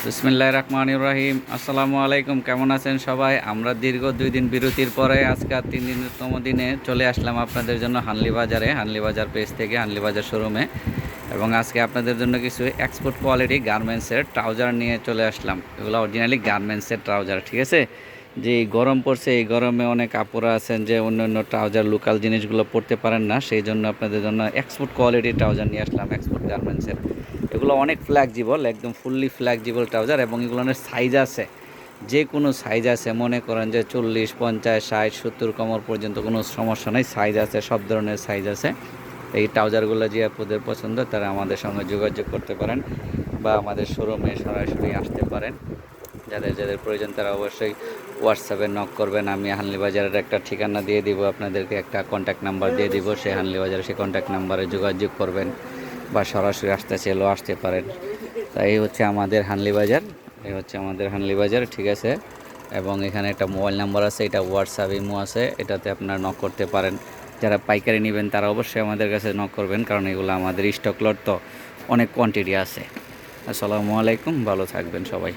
বিসমিল্লাহির রহমানির রহিম। আসসালামু আলাইকুম। কেমন আছেন সবাই? আমরা দীর্ঘ 2 দিন বিরতির পরে আজকে আর 3 দিনতম দিনে চলে আসলাম আপনাদের জন্য হানলি বাজারে, হানলি বাজার পেজ থেকে হানলি বাজার শোরুমে। এবং আজকে আপনাদের জন্য কিছু এক্সপোর্ট কোয়ালিটি গার্মেন্টসের ট্রাউজার নিয়ে চলে আসলাম। এগুলো অরিজিনালি গার্মেন্টসের ট্রাউজার, ঠিক আছে? যে গরম পড়ছে, এই গরমে অনেক আপুরা আছেন যে অন্য অন্য ট্রাউজার লোকাল জিনিসগুলো পরতে পারেন না, সেই জন্য আপনাদের জন্য এক্সপোর্ট কোয়ালিটির ট্রাউজার নিয়ে আসলাম এক্সপোর্ট গার্মেন্টসের। এগুলো অনেক ফ্লেক্সিবল, একদম ফুললি ফ্লেক্সিবল ট্রাউজার, এবং এগুলোর সাইজ আছে, যে কোনো সাইজ আছে। মনে করেন যে 40, 50, 60, 70 কোমর পর্যন্ত কোনো সমস্যা নেই, সাইজ আছে, সব ধরনের সাইজ আছে। এই ট্রাউজারগুলো যে আপনাদের পছন্দ তারা আমাদের সঙ্গে যোগাযোগ করতে পারেন বা আমাদের শোরুমে সরাসরি আসতে পারেন। যাদের যাদের প্রয়োজন তারা অবশ্যই হোয়াটসঅ্যাপে নক করবেন। আমি হানলি বাজারের একটা ঠিকানা দিয়ে দিব, আপনাদেরকে একটা কন্ট্যাক্ট নাম্বার দিয়ে দিব, সেই হানলি বাজারে সেই কন্ট্যাক্ট নাম্বারে যোগাযোগ করবেন বা সরাসরি আসতে চাইলেও আসতে পারেন। তাই এই হচ্ছে আমাদের হানলি বাজার, এই হচ্ছে আমাদের হানলি বাজার, ঠিক আছে? এবং এখানে একটা মোবাইল নাম্বার আছে, এটা হোয়াটসঅ্যাপ ইমো আছে, এটাতে আপনারা নক করতে পারেন। যারা পাইকারি নেবেন তারা অবশ্যই আমাদের কাছে নক করবেন, কারণ এগুলো আমাদের স্টক লট, তো অনেক কোয়ান্টিটি আছে। আসসালামু আলাইকুম, ভালো থাকবেন সবাই।